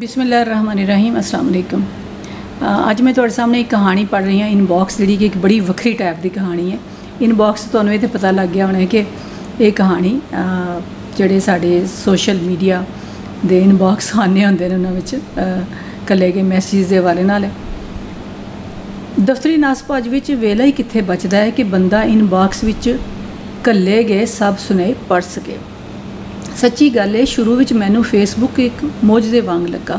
बिस्मिल्लाहिर्रहमानिर्रहीम अस्सलाम वालेकुम। अज मैं तुहाडे सामने एक कहानी पढ़ रही हाँ। इनबॉक्स जी कि एक बड़ी वक्री टाइप की कहानी है। इनबॉक्स तुहानूं ये पता लग गया होना कि ये कहानी जिहड़े साडे सोशल मीडिया दे इनबॉक्स आने होंदे ने उन्हां विच कल्ले गए मैसेज के हवाले नाल दफ्तरी नस भज विच वेला ही कित्थे बचदा है कि बंदा इनबॉक्स विच कल्ले गए सब सुने पढ़ सके। सच्ची गल है, शुरू में मैनू फेसबुक एक मोजदे वांग लगा।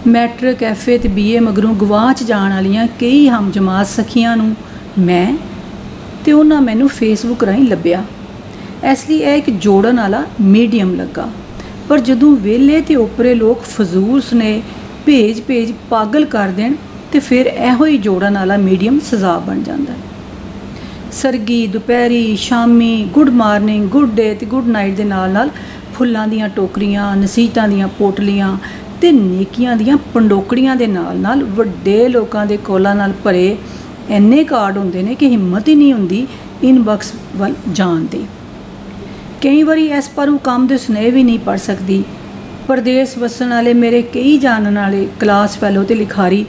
मैट्रिक FA ते BA मगरों गवाच जाण वालियां कई हम जमात सखियां नूं मैं ते उन्हां मैनू फेसबुक राहीं लभ्या, इसलिए एक जोड़न वाला मीडियम लगा। पर जदों वेले ते ओपरे लोग फजूल सुने भेज पागल कर देण ते फिर इहो ही जोड़न वाला मीडियम सजा बन जाता है। सरगी दोपहरी शामी गुड मॉर्निंग गुड डे ते गुड नाइट दे नाल नाल फुल्लां दीयां टोकरियां नसीहतां दीयां पोटलियां ते नेकियां दीयां पंडोकड़ियां दे नाल नाल वड्डे लोकां दे कोलां नाल भरे इन्ने कार्ड हुंदे ने कि हिम्मत ही नहीं हुंदी इनबॉक्स वल जाण दी। कई बारी इस पर काम दे सुनेहे भी नहीं पढ़ सकदी। परदेस वसन वाले मेरे कई जानन वाले क्लास फैलो ते लिखारी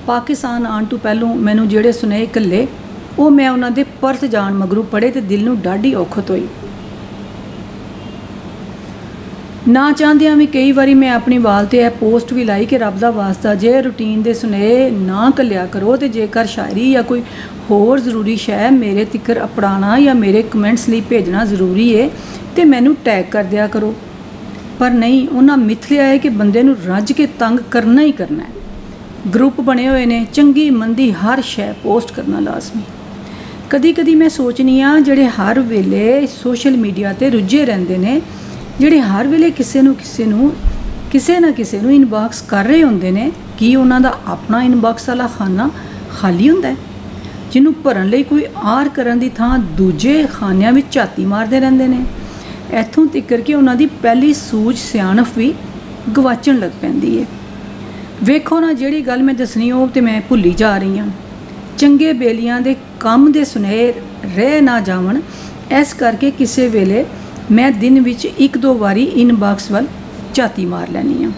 पाकिस्तान आउण तो पहलों मैनू जिहड़े सुनेहे घल्ले वो मैं उन्होंने परत जान मगरू पढ़े तो दिल नूं डाढी औखत हुई। ना चाहदियां भी कई बारी मैं अपनी वाल ते पोस्ट भी लाई कि रब दा वास्ता जे रूटीन दे सुनेहे ना घल्लिया करो तो जेकर शायरी या कोई होर जरूरी शै मेरे तिकर अपनाना या मेरे कमेंट्स लिए भेजना जरूरी है तो मैनू टैग कर दिया करो। पर नहीं, उन्हें मिथ लिया है कि बंदे नूं रज के तंग करना ही करना है। ग्रुप बने हुए ने चंगी मंदी हर शै पोस्ट करना लाजमी। कदी कदी मैं सोचनी हाँ जिहड़े हर वेले सोशल मीडिया ते रुझे रहिंदे ने, जिहड़े हर वेले किसे ना किसे नूं इनबॉक्स कर रहे हुंदे ने, कि उन्हां दा अपना इनबॉक्स वाला खाना खाली हुंदा है जिन्हों भरन लई कोई आर करन दी थां दूजे खानिਆਂ विच झाती मारदे रहिंदे ने। इत्थों तिकर कि उन्हां दी पहली सूझ सियाणप भी गवाचण लग पैंदी है। वेखो ना, जिहड़ी गल मैं दसनी हो ते मैं भुल्ली जा रही हाँ। चंगे बेलियां दे काम दे सुनेहे रह ना जावन, इस करके किसी वेले मैं दिन विच एक दो बारी इनबॉक्स वाल झाती मार लैनी हाँ।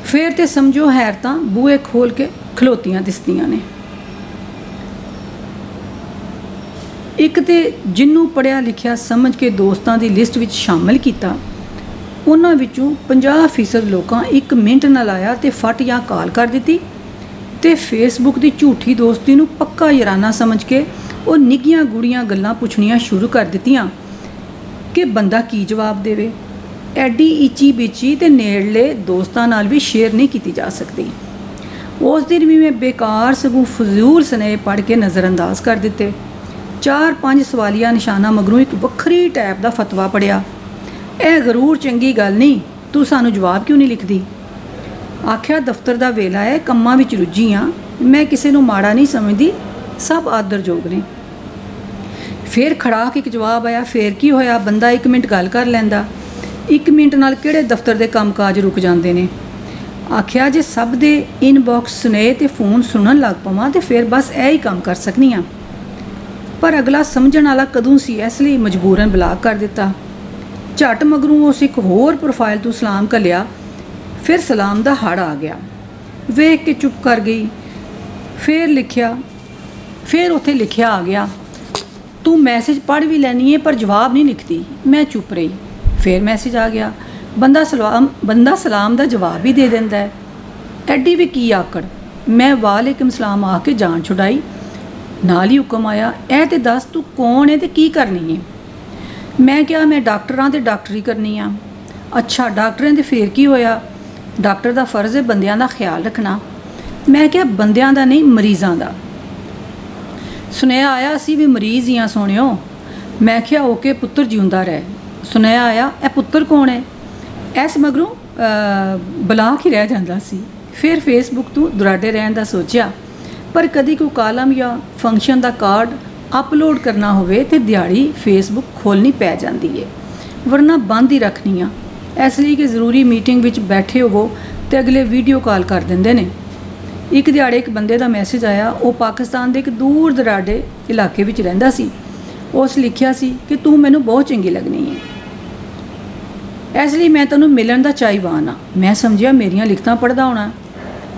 फिर तो समझो हैरतां बूहे खोल के खलोतियां दिसदियां ने। एक तो जिन्हों पढ़िया लिखिया समझ के दोस्तों की लिस्ट विच शामिल किया, उन्हां विचों 50% लोकां 1 मिनट ना लाया तो फट या कॉल कर दी ते फेसबुक की झूठी दोस्ती नूं पक्का याराना समझ के वो निगियां गुड़ियां गल्लां पुछनियां शुरू कर दित्तियां कि बंदा की जवाब देवे। एडी इची बिची ते नेड़ले दोस्तां नाल भी शेयर नहीं की जा सकती। उस दिन भी मैं बेकार सगों फजूल स्नेह पढ़ के नज़रअंदाज कर दिते। 4-5 सवालिया निशाना मगरों एक वक्री टाइप का फतवा पढ़िया। यह जरूर चंगी गल नहीं, तू सानू जवाब क्यों नहीं लिखती। आख्या दफ्तर का वेला है, कम्मां विच रुझी हाँ, मैं किसी नूं माड़ा नहीं समझदी, सब आदर योग ने। फिर खड़ाक एक जवाब आया, फिर की होया, बंदा 1 मिनट गल कर लैंदा। 1 मिनट नाल किहड़े दफ्तर के काम काज रुक जाते हैं। आख्या जे सब दे इनबॉक्स सुने तो फोन सुनन लग पवां तो फिर बस यही काम कर सकनी हाँ। पर अगला समझण वाला कदों सी, इसलिए मजबूरन ब्लॉक कर दिता। झट मगरों उस एक होर प्रोफाइल तो सलाम घल्लिया, फिर सलाम का हड़ आ गया। वेख के चुप कर गई। फिर उत्थे लिखिया आ गया, तू मैसेज पढ़ भी लैनी है पर जवाब नहीं लिखती। मैं चुप रही। फिर मैसेज आ गया, बंदा सलाम का जवाब भी दे देंदा है, एडी भी की आकड़। मैं वालेकुम सलाम आ के जान छुड़ाई। नाल ही हुक्म आया, ए ते दस तू कौन है ते की करनी है। मैं क्या, मैं डॉक्टर हाँ तो डॉक्टरी करनी हाँ। अच्छा डॉक्टरें तो फिर की होया, डॉक्टर का फर्ज है बंदियां दा ख्याल रखना। मैं क्या, बंदियां दा नहीं मरीज़ां दा। सुनेहा आया असी भी मरीज़ ही हाँ सोनियो। मैं क्या, ओके पुत्तर जिउंदा रहे। सुनेहा आया, ए पुत्तर कौन है। इस मगरों ब्लॉक ही रह जाता सी। फिर फेसबुक तो दुराडे रहन दा सोचा, पर कदी कोई कालम या फंक्शन का कार्ड अपलोड करना होवे ते दिहाड़ी फेसबुक खोलनी पै जाती है, वरना बंद ही रखनी आ। इसलिए कि जरूरी मीटिंग विच बैठे होवो तो अगले वीडियो कॉल कर देंदे ने। एक दिहाड़े एक बंदे का मैसेज आया, वो पाकिस्तान के एक दूर दराडे इलाके विच रहिंदा सी। उस लिखिया सी कि तू मैनू बहुत चंगी लगनी है। ਇਸ ਲਈ ਮੈਂ ਤੈਨੂੰ ਮਿਲਣ ਦਾ ਚਾਹੀਵਾਨ ਆ। ਮੈਂ ਸਮਝਿਆ ਮੇਰੀਆਂ ਲਿਖਤਾਂ ਪੜ੍ਹਦਾ ਹੋਣਾ,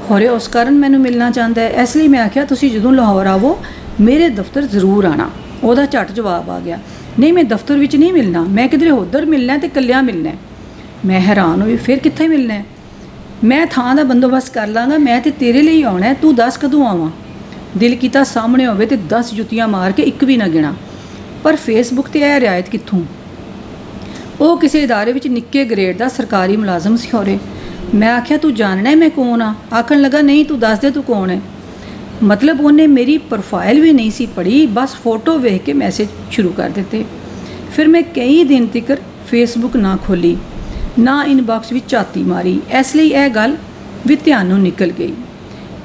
ਹੋਰੇ ਉਸ ਕਾਰਨ ਮੈਨੂੰ ਮਿਲਣਾ ਚਾਹੁੰਦਾ ਹੈ। ਇਸ ਲਈ ਮੈਂ ਆਖਿਆ ਤੁਸੀਂ ਜਦੋਂ ਲਾਹੌਰ ਆਵੋ ਮੇਰੇ ਦਫ਼ਤਰ ਜ਼ਰੂਰ ਆਣਾ। ਉਹਦਾ ਝੱਟ ਜਵਾਬ ਆ ਗਿਆ, ਨਹੀਂ ਮੈਂ ਦਫ਼ਤਰ ਵਿੱਚ ਨਹੀਂ ਮਿਲਣਾ, ਮੈਂ ਕਿਧਰੇ ਉੱਧਰ ਮਿਲਣਾ ਤੇ ਇਕੱਲਿਆਂ ਮਿਲਣਾ। ਮੈਂ ਹੈਰਾਨ ਹੋਈ, ਫਿਰ ਕਿੱਥੇ ਮਿਲਣਾ ਹੈ? ਮੈਂ ਥਾਂ ਦਾ ਬੰਦੋਬਸਤ ਕਰ ਲਾਂਗਾ, ਮੈਂ ਤੇ ਤੇਰੇ ਲਈ ਆਉਣਾ, ਤੂੰ ਦੱਸ ਕਦੋਂ ਆਵਾਂ। ਦਿਲ ਕੀਤਾ ਸਾਹਮਣੇ ਹੋਵੇ ਤੇ 10 ਜੁੱਤੀਆਂ ਮਾਰ ਕੇ ਇੱਕ ਵੀ ਨਾ ਗਿਣਾ, ਪਰ ਫੇਸਬੁੱਕ ਤੇ ਇਹ ਰਿਆਇਤ ਕਿੱਥੋਂ। ਉਹ ਕਿਸੇ ਇਦਾਰੇ ਵਿੱਚ ਨਿੱਕੇ ਗ੍ਰੇਡ ਦਾ ਸਰਕਾਰੀ ਮੁਲਾਜ਼ਮ ਸੀ ਹੋਰੇ। ਮੈਂ ਆਖਿਆ ਤੂੰ ਜਾਣਨਾ ਹੈ ਮੈਂ ਕੌਣ ਆ? ਆਖਣ ਲੱਗਾ ਨਹੀਂ ਤੂੰ ਦੱਸ ਦੇ ਤੂੰ ਕੌਣ ਹੈ। ਮਤਲਬ ਉਹਨੇ ਮੇਰੀ ਪ੍ਰੋਫਾਈਲ ਵੀ ਨਹੀਂ ਸੀ ਪੜ੍ਹੀ, ਬਸ ਫੋਟੋ ਵੇਖ ਕੇ ਮੈਸੇਜ ਸ਼ੁਰੂ ਕਰ ਦਿੱਤੇ। ਫਿਰ ਮੈਂ ਕਈ ਦਿਨ ਤੱਕ ਫੇਸਬੁੱਕ ਨਾ ਖੋਲੀ, ਨਾ ਇਨਬਾਕਸ ਵਿੱਚ ਝਾਤੀ ਮਾਰੀ। ਇਸ ਲਈ ਇਹ ਗੱਲ ਵੀ ਧਿਆਨੋਂ ਨਿਕਲ ਗਈ।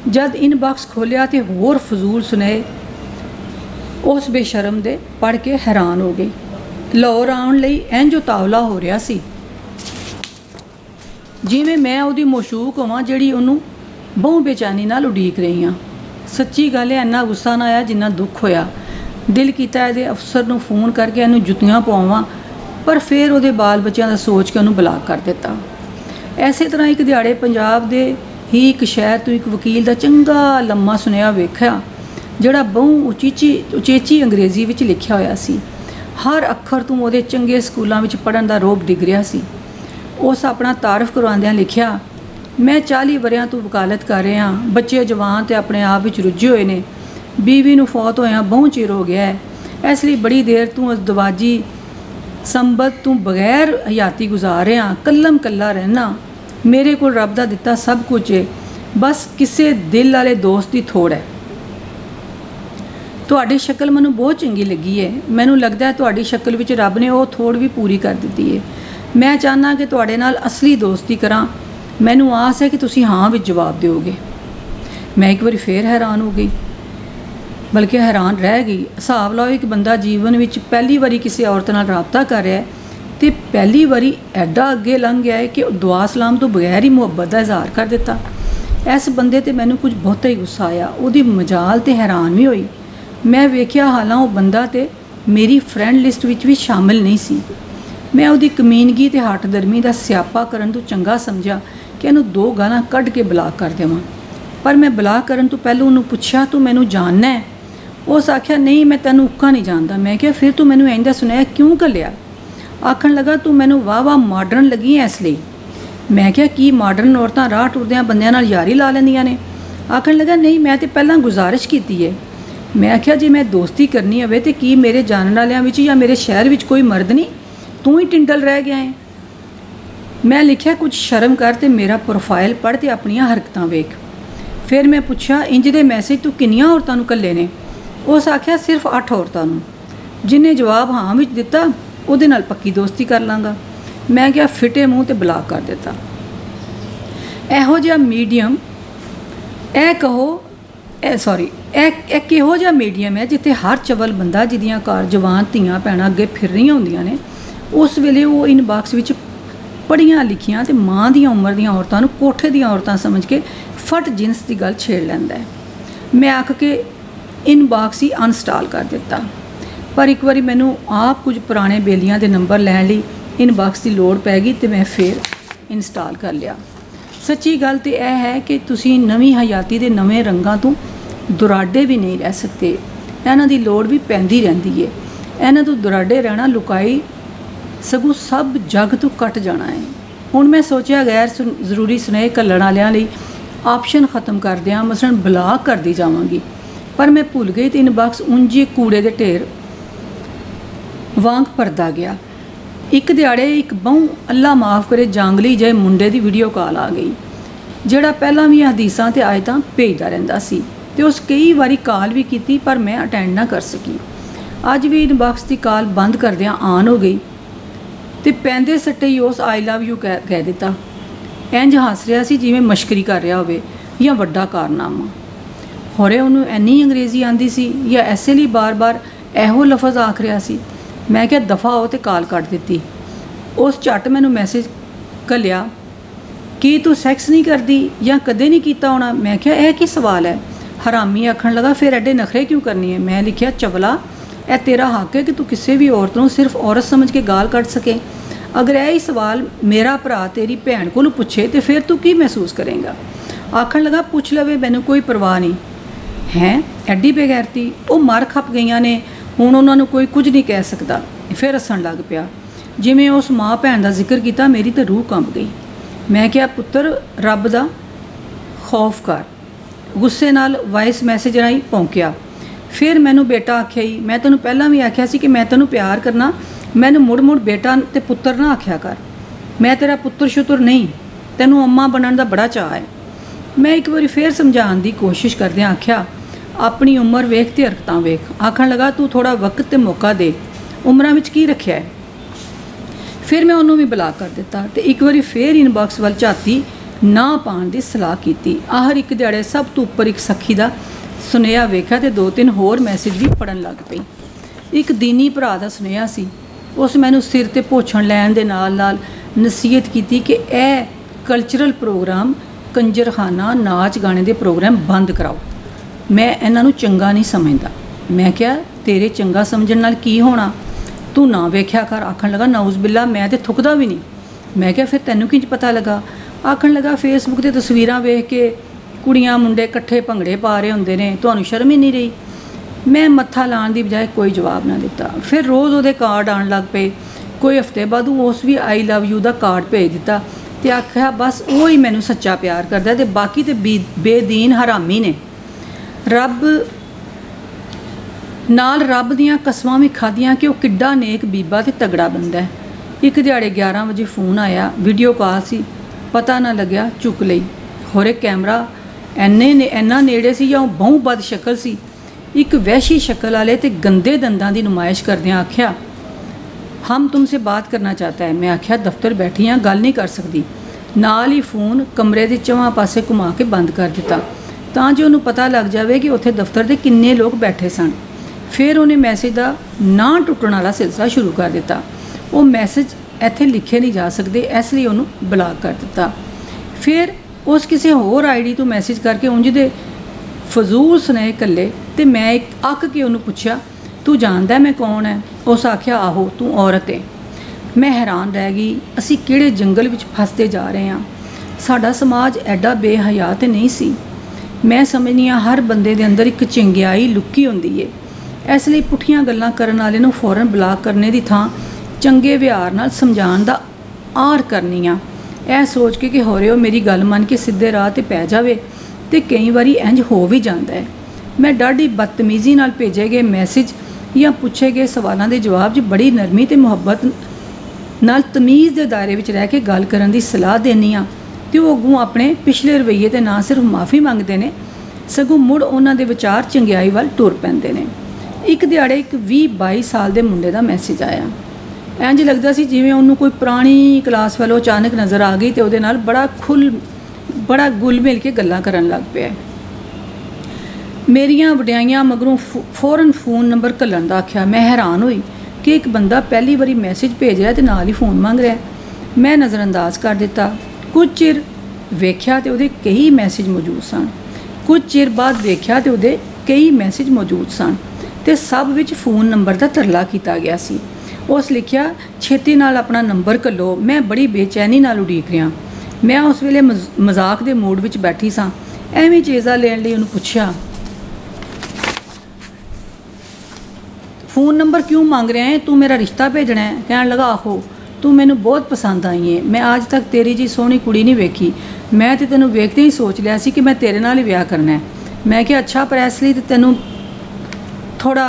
ਜਦ ਇਨਬਾਕਸ ਖੋਲ੍ਹਿਆ ਤੇ ਹੋਰ ਫਜ਼ੂਲ ਸੁਨੇਹੇ ਉਸ ਬੇਸ਼ਰਮ ਦੇ ਪੜ੍ਹ ਕੇ ਹੈਰਾਨ ਹੋ ਗਈ। ਲਾਹੌਰ ਆਉਣ ਲਈ ਇੰਝ ਉਤਾਵਲਾ ਹੋ ਰਿਹਾ ਸੀ ਜਿਵੇਂ ਮੈਂ ਉਹਦੀ ਮਸ਼ੂਕ ਹੋਵਾਂ ਜਿਹੜੀ ਉਹਨੂੰ ਬਹੁ ਬੇਚੈਨੀ ਨਾਲ ਉਡੀਕ ਰਹੀ ਹਾਂ। ਸੱਚੀ ਗੱਲ ਹੈ, ਇੰਨਾ ਗੁੱਸਾ ਨਾ ਆਇਆ ਜਿੰਨਾ ਦੁੱਖ ਹੋਇਆ। ਦਿਲ ਕੀਤਾ ਇਹਦੇ ਅਫਸਰ ਨੂੰ ਫੋਨ ਕਰਕੇ ਇਹਨੂੰ ਜੁੱਤੀਆਂ ਪਵਾਵਾਂ, ਪਰ ਫਿਰ ਉਹਦੇ ਬਾਲ ਬੱਚਿਆਂ ਦਾ ਸੋਚ ਕੇ ਉਹਨੂੰ ਬਲਾਕ ਕਰ ਦਿੱਤਾ। ਐਸੇ ਤਰ੍ਹਾਂ ਇੱਕ ਦਿਹਾੜੇ ਪੰਜਾਬ ਦੇ ਹੀ ਇੱਕ ਸ਼ਹਿਰ ਤੋਂ ਇੱਕ ਵਕੀਲ ਦਾ ਚੰਗਾ ਲੰਮਾ ਸੁਨੇਹਾ ਵੇਖਿਆ, ਜਿਹੜਾ ਬਹੁ ਉਚੇਚੀ ਅੰਗਰੇਜ਼ੀ ਵਿੱਚ ਲਿਖਿਆ ਹੋਇਆ ਸੀ। ਹਰ ਅੱਖਰ ਤੋਂ ਉਹਦੇ ਚੰਗੇ ਸਕੂਲਾਂ ਵਿੱਚ ਪੜ੍ਹਨ ਦਾ ਰੋਬ ਡਿੱਗ ਰਿਹਾ ਸੀ। ਉਸ ਆਪਣਾ ਤਾਰਫ ਕਰਵਾਉਂਦਿਆਂ ਲਿਖਿਆ, ਮੈਂ 40 ਵਰ੍ਹਿਆਂ ਤੋਂ ਵਕਾਲਤ ਕਰ ਰਿਹਾ, ਬੱਚੇ ਜਵਾਨ ਤੇ ਆਪਣੇ ਆਪ ਵਿੱਚ ਰੁੱਝੇ ਹੋਏ ਨੇ, ਬੀਵੀ ਨੂੰ ਫੌਤ ਹੋਇਆਂ ਬਹੁਤ ਚਿਰ ਹੋ ਗਿਆ ਹੈ, ਇਸ ਲਈ ਬੜੀ ਦੇਰ ਤੋਂ ਅਜ਼ਦਵਾਜੀ ਸੰਬਤ ਤੋਂ ਬਗੈਰ ਹਯਾਤੀ ਗੁਜ਼ਾਰ ਰਿਹਾ, ਕੱਲਮ ਕੱਲਾ ਰਹਿਣਾ। ਮੇਰੇ ਕੋਲ ਰੱਬ ਦਾ ਦਿੱਤਾ ਸਭ ਕੁਝ ਹੈ, ਬਸ ਕਿਸੇ ਦਿਲ ਵਾਲੇ ਦੋਸਤ ਦੀ ਥੋੜ ਹੈ। ਤੁਹਾਡੀ ਸ਼ਕਲ ਮੈਨੂੰ ਬਹੁਤ ਚੰਗੀ ਲੱਗੀ ਹੈ, ਮੈਨੂੰ ਲੱਗਦਾ ਹੈ ਤੁਹਾਡੀ ਸ਼ਕਲ ਵਿੱਚ ਰੱਬ ਨੇ ਉਹ ਥੋੜ ਵੀ ਪੂਰੀ ਕਰ ਦਿੱਤੀ ਹੈ। ਮੈਂ ਚਾਹੁੰਦਾ ਕਿ ਤੁਹਾਡੇ ਨਾਲ ਅਸਲੀ ਦੋਸਤੀ ਕਰਾਂ, ਮੈਨੂੰ ਆਸ ਹੈ ਕਿ ਤੁਸੀਂ ਹਾਂ ਵਿੱਚ ਜਵਾਬ ਦਿਓਗੇ। ਮੈਂ ਇੱਕ ਵਾਰੀ ਫੇਰ ਹੈਰਾਨ ਹੋ ਗਈ, ਬਲਕਿ ਹੈਰਾਨ ਰਹਿ ਗਈ। ਹਿਸਾਬ ਲਾਓ ਇੱਕ ਬੰਦਾ ਜੀਵਨ ਵਿੱਚ ਪਹਿਲੀ ਵਾਰੀ ਕਿਸੇ ਔਰਤ ਨਾਲ ਰਾਬਤਾ ਕਰ ਰਿਹਾ ਹੈ ਤੇ ਪਹਿਲੀ ਵਾਰੀ ਐਡਾ ਅੱਗੇ ਲੰਘ ਗਿਆ ਹੈ ਕਿ ਦੁਆ ਸਲਾਮ ਤੋਂ ਬਗੈਰ ਹੀ ਮੁਹੱਬਤ ਦਾ ਇਜ਼ਹਾਰ ਕਰ ਦਿੱਤਾ। ਇਸ ਬੰਦੇ ਤੇ ਮੈਨੂੰ ਕੁਝ ਬਹੁਤਾ ਹੀ ਗੁੱਸਾ ਆਇਆ, ਉਹਦੀ ਮਜਾਲ ਤੇ ਹੈਰਾਨ ਵੀ ਹੋਈ। ਮੈਂ ਵੇਖਿਆ ਹਾਲਾਂ ਉਹ ਬੰਦਾ ਤੇ ਮੇਰੀ ਫਰੈਂਡ ਲਿਸਟ ਵਿੱਚ ਵੀ ਸ਼ਾਮਿਲ ਨਹੀਂ ਸੀ। ਮੈਂ ਉਹਦੀ ਕਮੀਨਗੀ ਤੇ ਹੱਠ ਦਰਮੀ ਦਾ ਸਿਆਪਾ ਕਰਨ ਤੋਂ ਚੰਗਾ ਸਮਝਿਆ ਕਿ ਇਹਨੂੰ 2 ਗਾਲਾਂ ਕੱਢ ਕੇ ਬਲਾਕ ਕਰ ਦੇਵਾਂ। ਪਰ ਮੈਂ ਬਲਾਕ ਕਰਨ ਤੋਂ ਪਹਿਲਾਂ ਉਹਨੂੰ ਪੁੱਛਿਆ, ਤੂੰ ਮੈਨੂੰ ਜਾਣਨਾ ਹੈ? ਉਸ ਆਖਿਆ, ਨਹੀਂ ਮੈਂ ਤੈਨੂੰ ਉੱਕਾ ਨਹੀਂ ਜਾਣਦਾ। ਮੈਂ ਕਿਹਾ, ਫਿਰ ਤੂੰ ਮੈਨੂੰ ਇੰਝ ਦਾ ਸੁਣਾਇਆ ਕਿਉਂ ਘੱਲਿਆ? ਆਖਣ ਲੱਗਾ, ਤੂੰ ਮੈਨੂੰ ਵਾਹ ਮਾਡਰਨ ਲੱਗੀ ਐ ਇਸ ਲਈ। ਮੈਂ ਕਿਹਾ, ਕੀ ਮਾਡਰਨ ਔਰਤਾਂ ਰਾਹ ਟੁਰਦਿਆਂ ਬੰਦਿਆਂ ਨਾਲ ਯਾਰੀ ਲਾ ਲੈਂਦੀਆਂ ਨੇ? ਆਖਣ ਲੱਗਾ, ਨਹੀਂ ਮੈਂ ਤੇ ਪਹਿਲਾਂ ਗੁਜ਼ਾਰਿਸ਼ ਕੀਤੀ ਹੈ। ਮੈਂ ਆਖਿਆ, ਜੇ ਮੈਂ ਦੋਸਤੀ ਕਰਨੀ ਹੋਵੇ ਤੇ ਕੀ ਮੇਰੇ ਜਾਣਨ ਵਾਲਿਆਂ ਵਿੱਚ ਜਾਂ ਮੇਰੇ ਸ਼ਹਿਰ ਵਿੱਚ ਕੋਈ ਮਰਦ ਨਹੀਂ? ਤੂੰ ਹੀ ਟਿੰਡਲ ਰਹਿ ਗਿਆ ਹੈ। ਮੈਂ ਲਿਖਿਆ, ਕੁਝ ਸ਼ਰਮ ਕਰ ਤੇ ਮੇਰਾ ਪ੍ਰੋਫਾਈਲ ਪੜ੍ਹ ਤੇ ਆਪਣੀਆਂ ਹਰਕਤਾਂ ਵੇਖ। ਫਿਰ ਮੈਂ ਪੁੱਛਿਆ, ਇੰਜ ਦੇ ਮੈਸੇਜ ਤੂੰ ਕਿੰਨੀਆਂ ਔਰਤਾਂ ਨੂੰ ਘੱਲੇ ਨੇ? ਉਸ ਆਖਿਆ, ਸਿਰਫ 8 ਔਰਤਾਂ ਨੂੰ। ਜਿਹਨੇ ਜਵਾਬ ਹਾਂ ਵਿੱਚ ਦਿੱਤਾ ਉਹਦੇ ਨਾਲ ਪੱਕੀ ਦੋਸਤੀ ਕਰ ਲਾਂਗਾ। ਮੈਂ ਕਿਹਾ, ਫਿੱਟੇ ਮੂੰਹ ਤੇ ਬਲਾਕ ਕਰ ਦਿੱਤਾ। ਇਹੋ ਜਿਹਾ ਮੀਡੀਅਮ ਇਹ ਕਿਹੋ ਜਿਹਾ ਮੀਡੀਅਮ ਹੈ ਜਿੱਥੇ ਹਰ ਚਵਲ ਬੰਦਾ ਜਿਹਦੀਆਂ ਘਰ ਜਵਾਨ ਧੀਆਂ ਭੈਣਾਂ ਅੱਗੇ ਫਿਰ ਰਹੀਆਂ ਹੁੰਦੀਆਂ ਨੇ, ਉਸ ਵੇਲੇ ਉਹ ਇਨਬਾਕਸ ਵਿੱਚ ਪੜ੍ਹੀਆਂ ਲਿਖੀਆਂ ਤੇ ਮਾਂ ਦੀਆਂ ਉਮਰ ਦੀਆਂ ਔਰਤਾਂ ਨੂੰ ਕੋਠੇ ਦੀਆਂ ਔਰਤਾਂ ਸਮਝ ਕੇ ਫਟ ਜਿਨਸ ਦੀ ਗੱਲ ਛੇੜ ਲੈਂਦਾ ਹੈ। ਮੈਂ ਆਖ ਕੇ ਇਨਬਾਕਸ ਹੀ ਅਨਸਟਾਲ ਕਰ ਦਿੱਤਾ। ਪਰ ਇੱਕ ਵਾਰੀ ਮੈਨੂੰ ਆਪ ਕੁਝ ਪੁਰਾਣੇ ਬੇਲੀਆਂ ਦੇ ਨੰਬਰ ਲੈਣ ਲਈ ਇਨਬਾਕਸ ਦੀ ਲੋੜ ਪੈ ਗਈ ਤੇ ਮੈਂ ਫਿਰ ਇੰਸਟਾਲ ਕਰ ਲਿਆ। ਸੱਚੀ ਗੱਲ ਤੇ ਇਹ ਹੈ ਕਿ ਤੁਸੀਂ ਨਵੀਂ ਹਯਾਤੀ ਦੇ ਨਵੇਂ ਰੰਗਾਂ ਤੋਂ ਦੁਰਾਡੇ ਵੀ ਨਹੀਂ ਰਹਿ ਸਕਦੇ। ਇਹਨਾਂ ਦੀ ਲੋੜ ਵੀ ਪੈਂਦੀ ਰਹਿੰਦੀ ਹੈ। ਇਹਨਾਂ ਤੋਂ ਦੁਰਾਡੇ ਰਹਿਣਾ ਲੁਕਾਈ ਸਗੋਂ ਸਭ ਜੱਗ ਤੋਂ ਕੱਟ ਜਾਣਾ ਹੈ। ਹੁਣ ਮੈਂ ਸੋਚਿਆ ਗੈਰ ਜ਼ਰੂਰੀ ਸੁਨੇਹੇ ਘੱਲਣ ਵਾਲਿਆਂ ਲਈ ਆਪਸ਼ਨ ਖਤਮ ਕਰ ਦਿਆਂ, ਮਸਲਨ ਬਲਾਕ ਕਰਦੀ ਜਾਵਾਂਗੀ। ਪਰ ਮੈਂ ਭੁੱਲ ਗਈ ਤੇ ਇਨਬਾਕਸ ਉਂਝੇ ਕੂੜੇ ਦੇ ਢੇਰ ਵਾਂਗ ਭਰਦਾ ਗਿਆ। ਇੱਕ ਦਿਹਾੜੇ ਇੱਕ ਬਹੁ ਅੱਲਾ ਮਾਫ ਕਰੇ ਜਾਂਗਲੀ ਜਿਹੇ ਮੁੰਡੇ ਦੀ ਵੀਡੀਓ ਕਾਲ ਆ ਗਈ, ਜਿਹੜਾ ਪਹਿਲਾਂ ਵੀ ਹਦੀਸਾਂ ਤੇ ਆਇਤਾਂ ਭੇਜਦਾ ਰਹਿੰਦਾ ਸੀ ਤੇ ਉਸ ਕਈ ਵਾਰੀ ਕਾਲ ਵੀ ਕੀਤੀ, ਪਰ ਮੈਂ ਅਟੈਂਡ ਨਾ ਕਰ ਸਕੀ। ਅੱਜ ਵੀ ਇਨਬਾਕਸ ਦੀ ਕਾਲ ਬੰਦ ਕਰਦਿਆਂ ਆਨ ਹੋ ਗਈ ਤੇ ਪੈਂਦੇ ਸੱਟੇ ਹੀ ਉਸ ਆਈ ਲਵ ਯੂ ਕਹਿ ਦਿੱਤਾ। ਇੰਝ ਹੱਸ ਰਿਹਾ ਸੀ ਜਿਵੇਂ ਮਸ਼ਕਰੀ ਕਰ ਰਿਹਾ ਹੋਵੇ ਜਾਂ ਵੱਡਾ ਕਾਰਨਾਮਾ। ਹੋਰੇ ਉਹਨੂੰ ਇੰਨੀ ਅੰਗਰੇਜ਼ੀ ਆਂਦੀ ਸੀ ਜਾਂ ਐਸੇ ਲਈ ਬਾਰ-ਬਾਰ ਇਹੋ ਲਫ਼ਜ਼ ਆਖ ਰਿਹਾ ਸੀ। ਮੈਂ ਕਿਹਾ, ਦਫਾ ਹੋ ਤੇ ਕਾਲ ਕੱਟ ਦਿੱਤੀ। ਉਸ ਝੱਟ ਮੈਨੂੰ ਮੈਸੇਜ ਘੱਲਿਆ, ਕੀ ਤੂੰ ਸੈਕਸ ਨਹੀਂ ਕਰਦੀ ਜਾਂ ਕਦੇ ਨਹੀਂ ਕੀਤਾ ਹੋਣਾ? ਮੈਂ ਕਿਹਾ, ਇਹ ਕੀ ਸਵਾਲ ਹੈ? ਹਰਾਮੀ ਆਖਣ ਲੱਗਾ, ਫਿਰ ਐਡੇ ਨਖਰੇ ਕਿਉਂ ਕਰਨੀ ਹੈ? ਮੈਂ ਲਿਖਿਆ, ਚਵਲਾ ਇਹ ਤੇਰਾ ਹੱਕ ਹੈ ਕਿ ਤੂੰ ਕਿਸੇ ਵੀ ਔਰਤ ਨੂੰ ਸਿਰਫ ਔਰਤ ਸਮਝ ਕੇ ਗਾਲ ਕੱਢ ਸਕੇ। अगर यही सवाल मेरा भरा तेरी भैन को पूछे तो फिर तू की महसूस करेगा। आखन लगा पूछ लवे, मैनू कोई परवाह नहीं है। एडी बेगैरती, वो मर खप गई ने, हुण उन्होंने कोई कुछ नहीं कह सकता। फिर हसन लग पिया। जिवें उस माँ भैन का जिक्र किया मेरी तो रूह कंब गई। मैं क्या पुत्र रब दा खौफ कर। गुस्से नाल वॉइस मैसेज राही भौंकिया। फिर मैनू बेटा आख्या ही, मैं तैनूं पहलां भी आख्या सी कि मैं तैनूं प्यार करना, मैनू मुड़ मुड़ बेटा ते पुत्र ना आख्या कर। मैं तेरा पुत्र शुतर नहीं, तैनूं अम्मा बनने का बड़ा चाह है। मैं एक बार फिर समझाने की कोशिश करदियां आख्या, अपनी उम्र वेख ते हरकतां वेख। आखन लगा तू थोड़ा वक्त ते मौका दे, उम्रां विच की रखिया है। फिर मैं उन्होंने भी ब्लॉक कर दिता तो एक बार फिर इनबॉक्स वाल झाती ना पाने की सलाह की। आखिर एक दिहाड़े सब तो उपर एक सखी का सुनेहा वेख्या तो 2-3 होर मैसेज भी पढ़न लग पई। एक दीनी भरा का सुनेहा सी। उस मैनू सिर ते पोछण लैण दे नाल नसीहत की कि यह कल्चरल प्रोग्राम, कंजरखाना, नाच गाने के प्रोग्राम बंद कराओ। मैं इन्हों चंगा नहीं समझदा। मैं क्या तेरे चंगा समझण नाल की होना, तू ना वेख्या कर। आखन लगा नाउज़ बिल्ला, मैं तो थुकदा भी नहीं। मैं क्या फिर तैनूं किंज पता लगा। आखन लगा फेसबुक ते तस्वीरां वेख के कुड़ियां मुंडे इकट्ठे भंगड़े पा रहे होंदे ने, तुहानूं शर्म ही नहीं रही। मैं मत्था लाने की बजाय कोई जवाब ना दिता। फिर रोज़ वो कार्ड आन लग पे। कोई हफ्ते बाद उस भी आई लव यू का कार्ड भेज दिता तो आख्या बस वो ही मैनू सच्चा प्यार करदा ते बाकी तो बेदीन हरामी ने। रब नाल रब दियां कसमां भी खादियां कि वह किड्डा नेक बीबा ते तगड़ा बंदा है। एक दिहाड़े 11 बजे फोन आया, वीडियो कॉल सी, पता ना लग्या, चुक लई। होरे कैमरा इन्ना नेड़े सी या बहु बद शक्ल सी। एक वहशी शक्ल वाले ते गंदे दंदां की नुमाइश करदियां आख्या, हम तुमसे बात करना चाहता है। मैं आख्या दफ्तर बैठी हाँ, गल नहीं कर सकती। नाल ही फोन कमरे के चौहां पासे घुमा के बंद कर दिता तां जो उन्होंने पता लग जाए कि उत्थे दफ्तर के किन्ने लोग बैठे सन। फिर उन्हें मैसेज का ना टुटण वाला सिलसिला शुरू कर दिता। वो मैसेज इत्थे लिखे नहीं जा सकते, इसलिए उन्होंने ब्लॉक कर दिता। फिर उस किसी होर आईडी तो मैसेज करके उंज दे फजूल सुनेह कले तो मैं एक अक के उन्होंने पूछा, तू जानदा मैं कौन है। उस आख्या आहो तू औरत है। मैं हैरान रह गई, असी किहड़े जंगल विच फसते जा रहे हैं। साडा समाज एडा बेहया ते नहीं सी। मैं समझनी हाँ हर बंदे दे अंदर एक चंगियाई लुकी हुंदी है। इसलिए पुठियां गल्लां करन वाले नूं फौरन ब्लॉक करने की थां चंगे व्यवहार नाल समझाउण दा आर करनी आ। यह सोच के कि होरे हो मेरी गल मन के सीधे राह ते पै जावे ते कई बारी इंज हो भी जाता है। मैं डाढ़ी बदतमीजी नाल भेजे गए मैसेज या पूछे गए सवालों के जवाब च बड़ी नरमी ते मुहब्बत नाल तमीज़ के दायरे विच रह के गल करन दी सलाह देनी आ ते वो अगों अपने पिछले रवैये ते ना सिर्फ माफ़ी मंगते हैं सगों मुड़ उन्हां दे विचार चंगियाई वाल टुर पैंदे ने। एक दिहाड़े एक 20-22 साल के मुंडे का मैसेज आया। इंज लगता सी जिवें उन्होंने कोई पुरानी क्लास वालों अचानक नज़र आ गई तो उहदे नाल बड़ा गुल मिल के गल्लां करन लग पिया। मेरियां वड्याइयां मगरों फौरन फ़ोन नंबर घल्लण दा आख्या। मैं हैरान हुई कि एक बंदा पहली बारी मैसेज भेज रहा तो नाल ही फ़ोन मंग रहा है। मैं नज़रअंदाज कर दिता। कुछ चिर वेख्या तो उहदे कई मैसेज मौजूद सन। कुछ चिर बाद वेख्या तो उहदे कई मैसेज मौजूद सन ते सब विच फ़ोन नंबर का तरला किया गया सी। उस लिखिया छेती नाल अपना नंबर घल्लो, मैं बड़ी बेचैनी नाल उड़ीक रहा। मैं उस वेले मजाक के मूड विच बैठी सां। एवें चीज़ा लेण लई उन्होंने पुछया, फ़ोन नंबर क्यों मांग रहे हैं, तू मेरा रिश्ता भेजना है। कहन लगा आहो तू मैनू बहुत पसंद आई है। मैं आज तक तेरी जी सोहनी कुड़ी नहीं वेखी। मैं तो तेनों वेखते ही सोच लिया सी कि मैं तेरे नाल ही विआह करना है। मैं क्या अच्छा पर इसलिए तो तेनों थोड़ा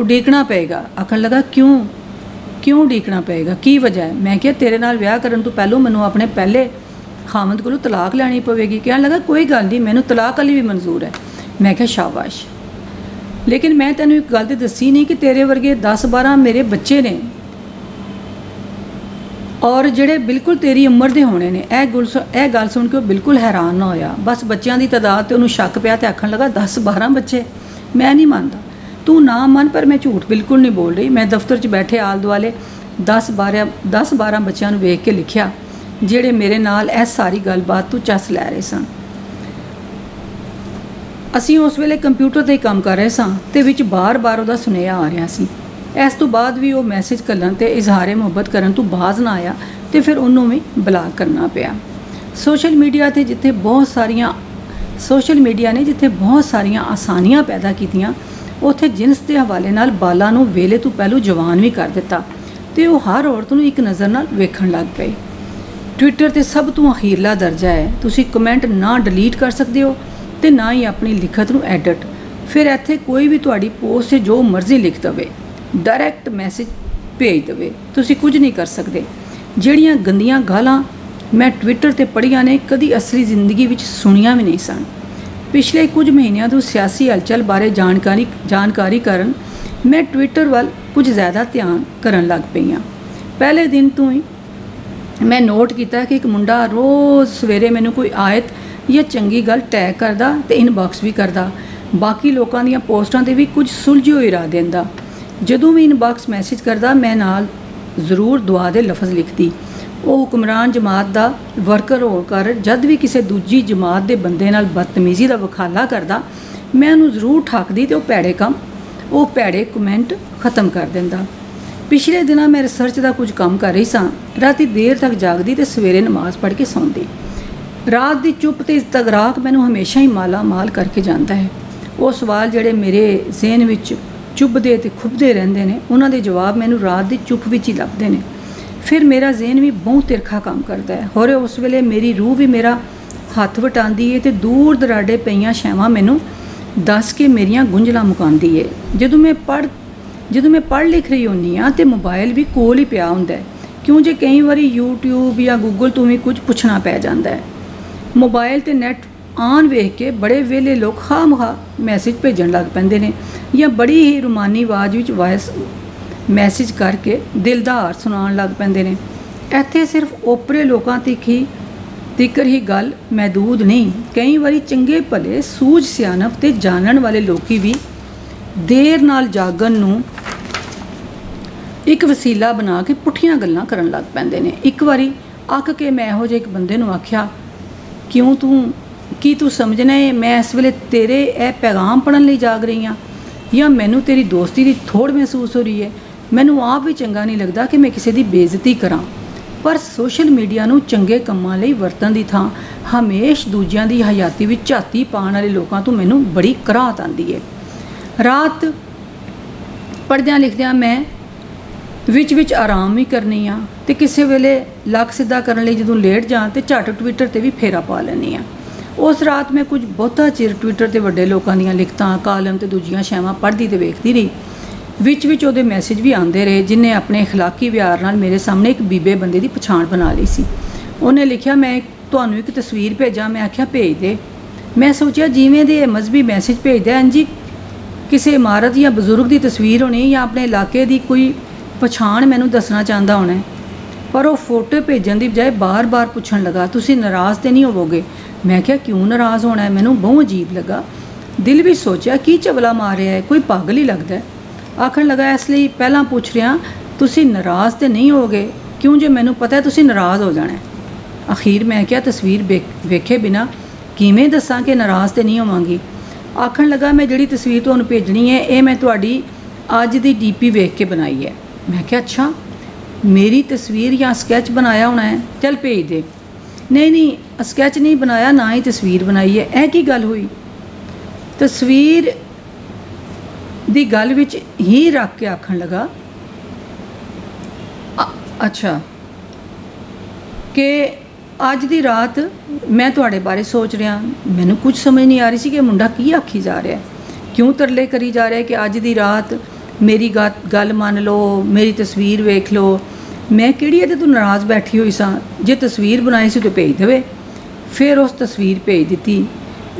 उड़ीकना पेगा। आखन लगा क्यों उड़ीकना पेगा, की वजह है। मैं क्या तेरे नाल विआह करन तो पहलों मैनू अपने पहले खामद कोलों तलाक लैनी पवेगी। कहन लगा कोई गल नहीं, मैनू तलाक वाली भी मंजूर है। मैं क्या शाबाश, लेकिन मैं तेनों एक गल तो दसी नहीं कि तेरे वर्गे 10-12 मेरे बच्चे ने और ਜਿਹੜੇ बिल्कुल तेरी उम्र के होने ने। यह गल सुन के बिल्कुल हैरान ना होया। बस बच्चों की तादाद तो उन्होंने शक पिया तो आखन लगा 10-12 बच्चे। मैं नहीं मानता, तू ना मन पर मैं झूठ बिल्कुल नहीं बोल रही। मैं दफ्तर च बैठे आल दुआले 10-12 बच्चों वेख के लिखिया ਜਿਹੜੇ मेरे नाल इस सारी गलबात तो चस लै रहे सन। असीं उस वेले कंप्यूटर ते काम कर रहे सां ते विच बार-बार उहदा सुनेहा आ रहा सी। इस तो बाद भी वो मैसेज घल्लण ते इजहारे मुहब्बत करन तो बाज ना आया तो फिर उन्होंने भी ब्लॉक करना पिया। सोशल मीडिया ने जिथे बहुत सारियां आसानियां पैदा कीतियां, उत्थे जिनस के हवाले नाल बालां नूं वेले तो पहलू जवान भी कर दिता तो वो हर औरत नूं एक नज़र नाल वेखण लग पे। ट्विटर ते सब तो अखीरला दर्जा है, तुसी कमेंट ना डिलीट कर सकते हो तो ना ही अपनी लिखत नूं एडिट। फिर इत्थे कोई भी तुहाडी पोस्ट जो मर्जी लिख दवे, डायरैक्ट मैसेज भेज दवे, तुसी कुछ नहीं कर सकते। ਜਿਹੜੀਆਂ गंदियां गालां मैं ट्विटर ते पढ़ियां ने कदी असली जिंदगी विच सुनिया भी नहीं सन। पिछले कुछ महीनों तो सियासी हलचल बारे जानकारी करन मैं ट्विटर वाल कुछ ज़्यादा ध्यान करन लग पई हाँ। पहले दिन तो ही मैं नोट किया कि एक मुंडा रोज़ सवेरे मैनू कोई आयत या चंगी गल टैग करदा ते इनबॉक्स भी करदा, बाकी लोगों दी पोस्टां ते भी कुछ सुलझे हुए राह देंदा। जदों भी इनबॉक्स मैसेज करदा मैं नाल जरूर दुआ दे लफज लिखती। वो हुक्मरान जमात का वर्कर होकर जद भी किसी दूजी जमात के बंदे नाल बदतमीजी का वखाला करता मैं उन्होंने जरूर ठकदी तो वो भैड़े कमेंट खत्म कर देंदा। पिछले दिनों मैं रिसर्च का कुछ काम कर रही सां, राती देर तक जागदी तो सवेरे नमाज पढ़ के सौंदी। रात की चुप तो इस्तगराक मैनू हमेशा ही माला माल करके जाता है। वो सवाल जोड़े मेरे ज़हन विच चुभदे ते खुभदे रहिंदे ने, उन्हां दे जवाब मैनू रात की चुप विच ही लभदे ने। फिर मेरा ज़हन भी बहुत तिरखा काम करता है और उस वेले मेरी रूह भी मेरा हथ वटांदी है तो दूर दराडे पईयां शैवां मैनू दस के मेरियां गुंझलां मुकांदी है। जदों मैं पढ़ लिख रही होंदी हाँ तो मोबाइल भी कोल ही पिया हुंदा है, क्यों जे कई बारी यूट्यूब या गूगल तो भी कुछ पुछना पै जांदा है। मोबाइल ते नैट आन वेख के बड़े वेले लोग खामखा मैसेज भेजण लग पैंदे ने या बड़ी ही रुमानी आवाज़ विच वॉइस मैसेज करके दिल दा हार सुनाउण लग पैंदे ने। इत्थे सिर्फ ओपरे लोकां तिकर ही गल महदूद नहीं, कई बारी चंगे भले सूझ सियानफ ते जानन वाले लोग भी देर नाल जागन नूं एक वसीला बना के पुठियां गल्लां करन लग पैंदे ने। एक बारी अक के मैं इहो जिहे एक बंदे नूं आख्या, क्यों तू समझना है मैं इस वेले तेरे ए पैगाम पढ़न लई जाग रही हाँ या मैनू तेरी दोस्ती की थोड़ महसूस हो रही है। मैनू आप भी चंगा नहीं लगता कि मैं किसी की बेइज्जती करा, पर सोशल मीडिया नूं चंगे कामां लई वरतन दी थां हमेश दूजियां दी हयाती विच झाती पाउण वाले लोकां तो मैनू बड़ी घराहट आंदी है। रात पढ़दियां लिखदियां मैं विच आराम भी करनी हाँ तो किसी वेले लक सीधा करने लई जदों लेट जां तो झट ट्विटर ते भी फेरा पा लैंदी हाँ। उस रात मैं कुछ बहुता चिर ट्विटर ते वड्डे लोगों दी लिखतां कालम ते दूजियां शैवां पढ़दी ते वेखदी रही। विच उहदे मैसेज भी आते रहे जिन्हें अपने अखलाकी व्यवहार नाल मेरे सामने एक बीबे बंदे की पछाण बना ली सी। उन्हें लिखा मैं तुहानूं एक तस्वीर भेजा, मैं आख्या भेज दे। मैं सोचा जिवें दे मजहबी मैसेज भेजदा इंजी किसी इमारत या बजुर्ग की तस्वीर होनी या अपने इलाके की कोई पछाण मैनूं दसना चाहता होना है, पर वह फोटो भेजन की बजाय बार बार पूछण लगा तुसीं नाराज़ तो नहीं होवोगे। मैं क्या क्यों नाराज़ होना है, मैनूं बहुत अजीब लगा। दिल भी सोचा की चवला मारिया है, कोई पागल ही लगता है। आखण लगा इसलिए पहला पूछ रहा तुसीं नाराज़ तो नहीं होगे, क्यों जो मैनूं पता है तुसीं नाराज़ हो जाना है। अखीर मैं क्या तस्वीर वेखे बिना किवें दसां कि नाराज़ तो नहीं होवांगी। आखण लगा मैं जिहड़ी तस्वीर तुहानूं भेजनी है ये मैं तुहाडी अज दी डीपी वेख के बनाई है। मैं क्या अच्छा मेरी तस्वीर या स्कैच बनाया होना है, चल भेज दे। नहीं स्कैच नहीं बनाया, ना ही तस्वीर बनाई है, ऐ की गल हुई। तस्वीर दी गल विच ही रख के आखण लगा अच्छा कि अज दी रात मैं तुहाडे बारे सोच रहा। मैनूं कुछ समझ नहीं आ रही सी कि मुंडा की आखी जा रहा है, क्यों तरले करी जा रहा है कि अज दी रात मेरी गल मान लो, मेरी तस्वीर वेख लो। मैं किहड़ी है तू नाराज़ बैठी हुई सा, जे तस्वीर बनाई सी तो भेज देवे। फिर उस तस्वीर भेज दी,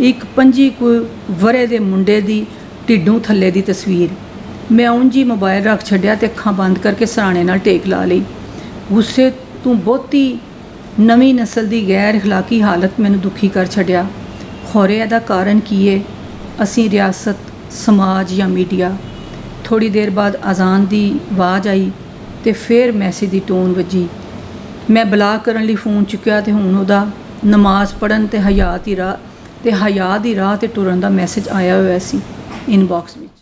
एक 25 वरे दे मुंडे दी ढिड्डों थल्ले दी तस्वीर। मैं उंज ही मोबाइल रख छड्या ते अखां बंद करके सराणे नाल टेक ला लई। गुस्से तू बहुती नवीं नस्ल की गैर अखलाकी हालत मैनूं दुखी कर छड्या। खौरे इहदा कारण की है, असीं रियासत, समाज या मीडिया। थोड़ी देर बाद अजान की आवाज़ आई तो फिर मैसेज की टोन वजी। मैं ब्लॉक करने लई फोन चुक्या तो हुण उहदा नमाज पढ़न ते हया दी राह ते टुरन का मैसेज आया हुआ सी इनबॉक्स में।